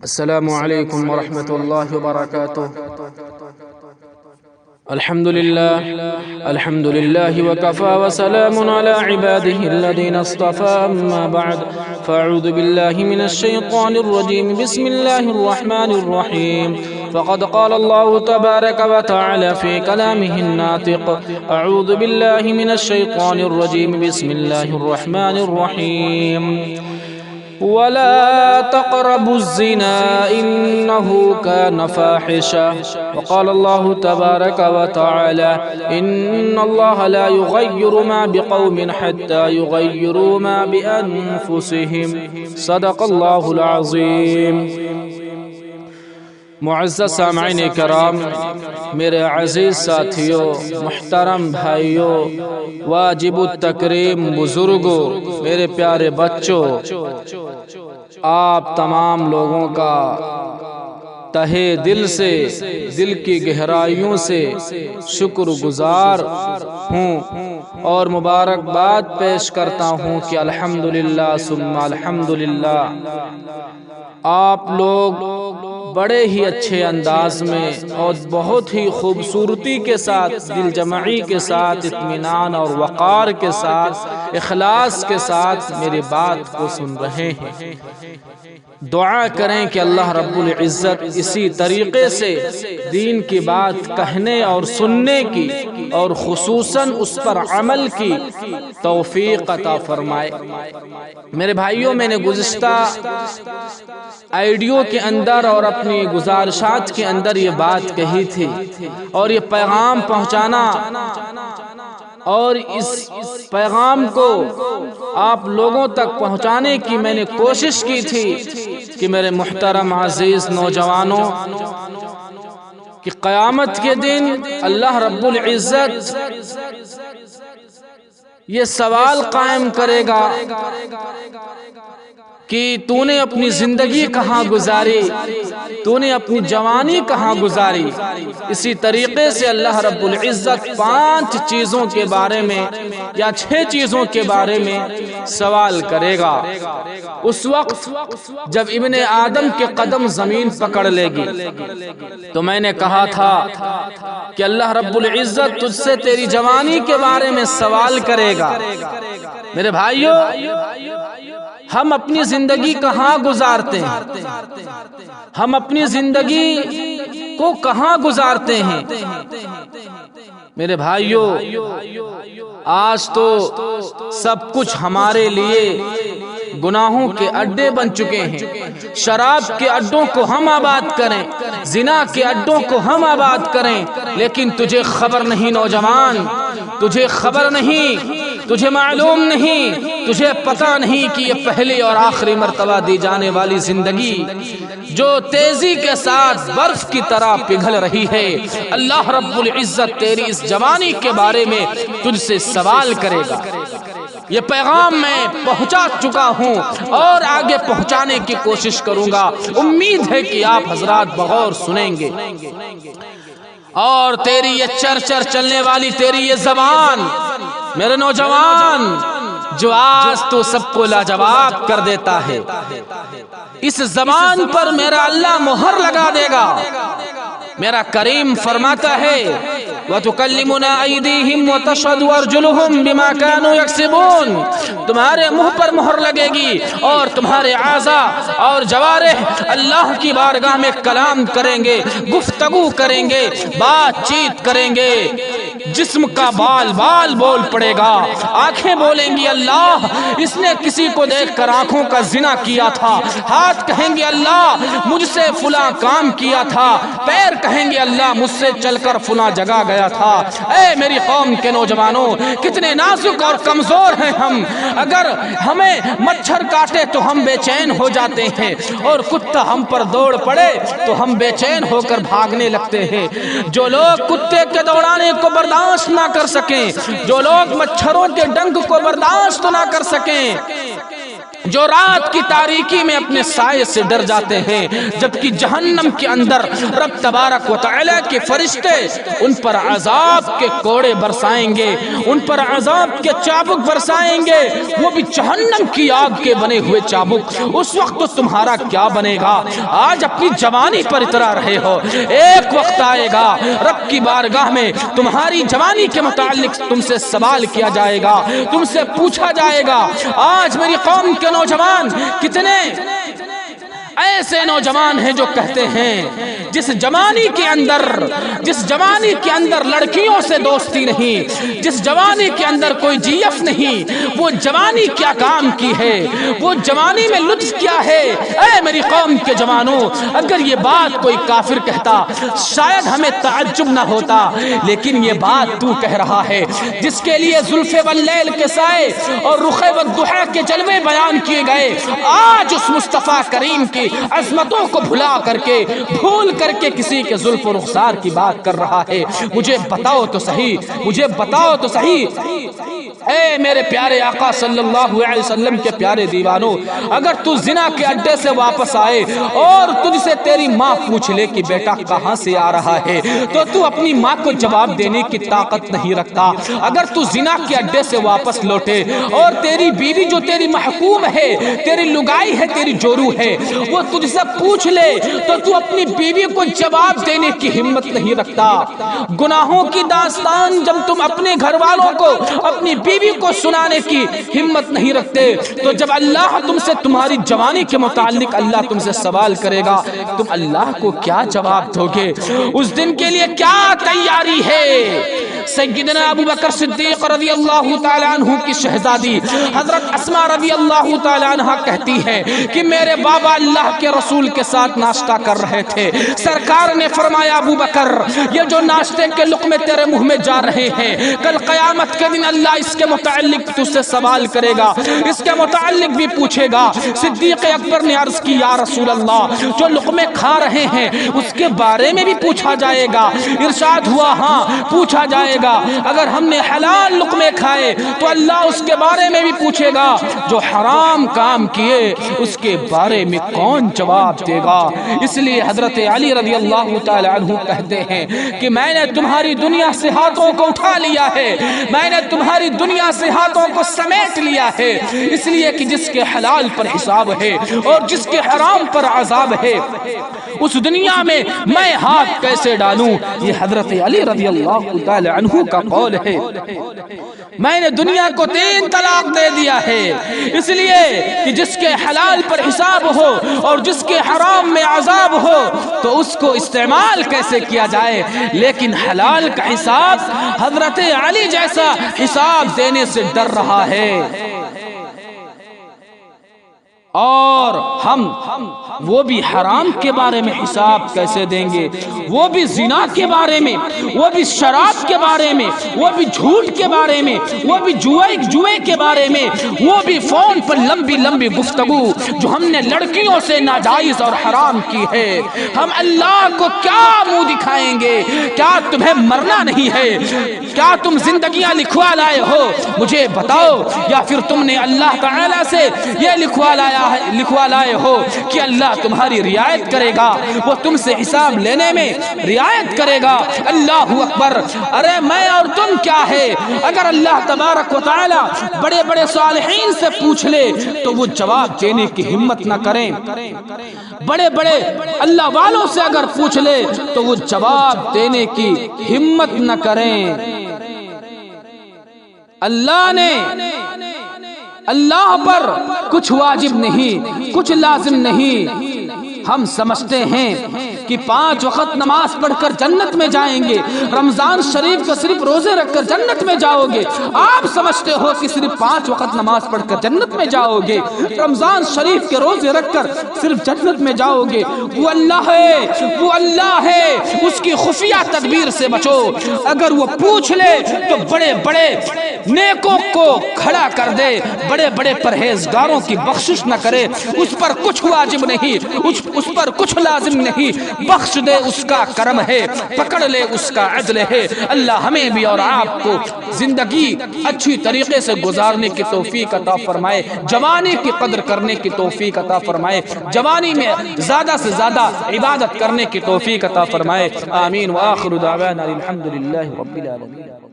السلام علیکم ورحمۃ اللہ وبرکاتہ۔ الحمد للہ وکفى وسلام على عباده الذين اصطفى، اما بعد فاعوذ باللہ من الشیطان الرجیم، بسم اللہ الرحمن الرحیم۔ فقد قال الله تبارك وتعالى في كلامه الناطق، اعوذ باللہ من الشیطان الرجیم، بسم اللہ الرحمن الرحیم۔ ولا تقربوا الزنا إنه كان فاحشة، وقال الله تبارك وتعالى إن الله لا يغير ما بقوم حتى يغيروا ما بأنفسهم، صدق الله العظيم۔ معزز سامعین کرام، میرے عزیز ساتھیوں، محترم بھائیوں، واجب التکریم بزرگوں، میرے پیارے بچوں، آپ تمام لوگوں کا تہے دل سے، دل کی گہرائیوں سے شکر گزار ہوں اور مبارکباد پیش کرتا ہوں کہ الحمدللہ ثم الحمدللہ، آپ لوگ بڑے ہی اچھے انداز میں اور بہت ہی خوبصورتی کے ساتھ، دل جمعی کے ساتھ، اطمینان اور وقار کے ساتھ، اخلاص کے ساتھ میری بات کو سن رہے ہیں۔ دعا کریں کہ اللہ رب العزت اسی طریقے سے دین کی بات کہنے اور سننے کی اور خصوصاً اس پر عمل کی توفیق عطا فرمائے۔ میرے بھائیوں، میں نے گزشتہ آئیڈیو کے اندر اور اپنی گزارشات کے اندر یہ بات کہی تھی اور یہ پیغام پہنچانا اور اس پیغام کو آپ لوگوں تک پہنچانے کی میں نے کوشش کی تھی کہ میرے محترم عزیز نوجوانوں، کہ قیامت کے دن اللہ رب العزت یہ سوال قائم کرے گا کہ تو نے اپنی زندگی کہاں گزاری، تو نے اپنی جوانی کہاں گزاری۔ اسی طریقے سے اللہ رب العزت 5 چیزوں کے بارے میں یا 6 چیزوں کے بارے میں سوال کرے گا اس وقت جب ابن آدم کے قدم زمین پکڑ لے گی۔ تو میں نے کہا تھا کہ اللہ رب العزت تجھ سے تیری جوانی کے بارے میں سوال کرے گا۔ میرے بھائیوں، ہم اپنی زندگی کہاں گزارتے ہیں؟ ہم اپنی زندگی کو کہاں گزارتے ہیں؟ میرے بھائیوں، آج تو سب کچھ ہمارے لیے گناہوں کے اڈے بن چکے ہیں۔ شراب کے اڈوں کو ہم آباد کریں، زنا کے اڈوں کو ہم آباد کریں، لیکن تجھے خبر نہیں نوجوان، تجھے خبر نہیں، تجھے معلوم نہیں، تجھے پتہ نہیں کہ یہ پہلی اور آخری مرتبہ دی جانے والی زندگی جو تیزی کے ساتھ برف کی طرح پگھل رہی ہے، اللہ رب العزت تیری اس جوانی کے بارے میں تجھ سے سوال کرے گا۔ یہ پیغام میں پہنچا چکا ہوں اور آگے پہنچانے کی کوشش کروں گا۔ امید ہے کہ آپ حضرات بغور سنیں گے۔ اور تیری یہ چر چلنے والی تیری یہ زبان، میرے نوجوان، جو آج تو سب کو لاجواب کر دیتا ہے، اس زبان پر میرا اللہ مہر لگا دے گا۔ میرا کریم فرماتا ہے وَتُكَلِّمُنَا أَيْدِيهِمْ وَتَشْهَدُ أَرْجُلُهُمْ بِمَا كَانُوا يَكْسِبُونَ، تمہارے منہ پر مہر لگے گی اور تمہارے اعضاء اور جوارح اللہ کی بارگاہ میں کلام کریں گے، گفتگو کریں گے، بات چیت کریں گے۔ جسم کا بال بال بول پڑے گا، آنکھیں بولیں گی اللہ اس نے کسی کو دیکھ کر آنکھوں کا زنا کیا تھا، ہاتھ کہیں گے اللہ مجھ سے فلاں کام کیا تھا، پیر کہیں گے اللہ مجھ سے چل کر فلاں جگہ گیا تھا۔ اے میری قوم کے نوجوانوں، کتنے نازک اور کمزور ہیں ہم، اگر ہمیں مچھر کاٹے تو ہم بے چین ہو جاتے ہیں اور کتا ہم پر دوڑ پڑے تو ہم بے چین ہو کر بھاگنے لگتے ہیں۔ جو لوگ کتے کے دوڑانے کو برداشت نہ کر سکیں، جو لوگ مچھروں کے ڈنک کو برداشت نہ کر سکیں، جو رات کی تاریکی میں اپنے سائے سے ڈر جاتے ہیں، جبکہ جہنم کے اندر رب تبارک و تعالی کے فرشتے ان پر عذاب کے کوڑے برسائیں گے، ان پر عذاب کے چابک برسائیں گے، وہ بھی جہنم کی آگ کے بنے ہوئے چابک۔ اس وقت تو تمہارا کیا بنے گا؟ آج اپنی جوانی پر اترا رہے ہو، ایک وقت آئے گا رب کی بارگاہ میں تمہاری جوانی کے متعلق تم سے سوال کیا جائے گا، تم سے پوچھا جائے گا۔ آج میری قوم کے نوجوان کتنے ایسے نوجوان ہیں جو کہتے ہیں جس جوانی کے اندر لڑکیوں سے دوستی نہیں، جس جوانی کے اندر کوئی جی ایف نہیں، وہ جوانی کیا کام کی ہے، وہ جوانی میں لطف کیا ہے؟ اے میری قوم کے جوانوں، اگر یہ بات کوئی کافر کہتا شاید ہمیں تعجب نہ ہوتا، لیکن یہ بات تو کہہ رہا ہے جس کے لیے زلف واللیل کے سائے اور رخ والضحی کے جلوے بیان کیے گئے، آج اس مصطفیٰ کریم کی عظمتوں کو بھول کر کے کسی کے زلف و رخسار کی بات کر رہا ہے۔ مجھے بتاؤ تو صحیح، اے میرے پیارے آقا صلی اللہ علیہ وسلم کے پیارے دیوانوں، اگر تو زنا کے اڈے سے واپس آئے اور تجھ سے تیری ماں پوچھ لے کہ بیٹا کہاں سے آ رہا ہے، تو اپنی ماں کو جواب دینے کی طاقت نہیں رکھتا۔ اگر تو زنا کے اڈے سے واپس لوٹے اور تیری بیوی جو تیری محکوم ہے، تیری لگائی ہے، تیری جورو ہے، وہ تجھ سے پوچھ لے تو اپنی بیوی کو جواب دینے کی ہمت نہیں رکھتا۔ گناہوں کی داستان جب تم اپنے گھر والوں کو، اپنی بیوی کو سنانے کی ہمت نہیں رکھتے، تو جب اللہ تم سے تمہاری جوانی کے متعلق اللہ تم سے سوال کرے گا، تم اللہ کو کیا جواب دو گے؟ اس دن کے لیے کیا تیاری ہے؟ سیدنا ابو بکر صدیق رضی اللہ تعالیٰ عنہ کی شہزادی حضرت اسماء رضی اللہ تعالیٰ عنہ کہتی ہے کہ میرے بابا اللہ کے رسول کے ساتھ ناشتہ کر رہے تھے، سرکار نے فرمایا ابو بکر یہ جو ناشتے کے لقمے تیرے منہ میں جا رہے ہیں، کل قیامت کے دن اللہ اس کے متعلق تجھ سے سوال کرے گا، اس کے متعلق بھی پوچھے گا۔ صدیق اکبر نے عرض کی یا رسول اللہ جو لقمے کھا رہے ہیں اس کے بارے میں بھی پوچھا جائے گا؟ ارشاد ہوا ہاں پوچھا جائے گا، اگر ہم نے حلال لقمے کھائے تو اللہ اس کے بارے میں بھی پوچھے گا، جو حرام کام کیے اس کے بارے میں کون جواب دے گا؟ اس لیے حضرت علی رضی اللہ تعالی عنہ کہتے ہیں کہ میں نے تمہاری دنیا سے ہاتھوں کو اٹھا لیا ہے، میں نے تمہاری دنیا سے ہاتھوں کو سمیٹ لیا ہے، اس لیے کہ جس کے حلال پر حساب ہے اور جس کے حرام پر عذاب ہے، اس دنیا میں میں ہاتھ کیسے ڈالوں؟ یہ حضرت علی رضی اللہ تعالی عنہ کا قول ہے۔ میں نے دنیا کو 3 طلاق دے دیا ہے، اس لیے کہ جس کے حلال پر حساب ہو اور جس کے حرام میں عذاب ہو تو اس کو استعمال کیسے کیا جائے، لیکن حلال کا حساب حضرت علی جیسا حساب دینے سے ڈر رہا ہے۔ اور ہم وہ بھی حرام کے بارے میں حساب کیسے دیں گے؟ وہ بھی زنا کے بارے میں، وہ بھی شراب کے بارے میں، وہ بھی جھوٹ کے بارے میں، وہ بھی جوئے کے بارے میں، وہ بھی فون پر لمبی لمبی گفتگو جو ہم نے لڑکیوں سے ناجائز اور حرام کی ہے۔ ہم اللہ کو کیا منہ دکھائیں گے؟ کیا تمہیں مرنا نہیں ہے؟ کیا تم زندگیاں لکھوا لائے ہو؟ مجھے بتاؤ، یا پھر تم نے اللہ تعالی سے یہ لکھوا لائے ہو کہ اللہ تمہاری رعایت کرے گا، وہ تم سے حساب لینے میں رعایت کرے گا؟ اللہ اکبر! ارے میں اور تم کیا ہے؟ اگر اللہ تبارک و تعالی بڑے بڑے صالحین سے پوچھ لے تو وہ جواب دینے کی ہمت نہ کریں، بڑے بڑے اللہ والوں سے اگر پوچھ لے تو وہ جواب دینے کی ہمت نہ کریں۔ اللہ پر کچھ واجب نہیں، کچھ لازم نہیں۔ ہم سمجھتے ہیں کہ 5 وقت نماز پڑھ کر جنت میں جائیں گے، رمضان شریف کا صرف روزے رکھ کر جنت میں جاؤ گے۔ آپ سمجھتے ہو کہ صرف 5 وقت نماز پڑھ کر جنت میں جاؤ گے، رمضان شریف کے روزے رکھ کر صرف جنت میں جاؤ گے۔ وہ اللہ ہے، اس کی خفیہ تدبیر سے بچو۔ اگر وہ پوچھ لے تو بڑے بڑے نیکوں کو کھڑا کر دے، بڑے بڑے پرہیزگاروں کی بخشش نہ کرے۔ اس پر کچھ واجب نہیں، اس پر کچھ لازم نہیں، بخش دے اس کا کرم ہے، پکڑ لے اس کا عدل ہے۔ اللہ ہمیں بھی اور آپ کو زندگی اچھی طریقے سے گزارنے کی توفیق عطا فرمائے، جوانی کی قدر کرنے کی توفیق عطا فرمائے، جوانی میں زیادہ سے زیادہ عبادت کرنے کی توفیق عطا فرمائے۔ آمین وآخر دعوانا الحمدللہ رب العالمین۔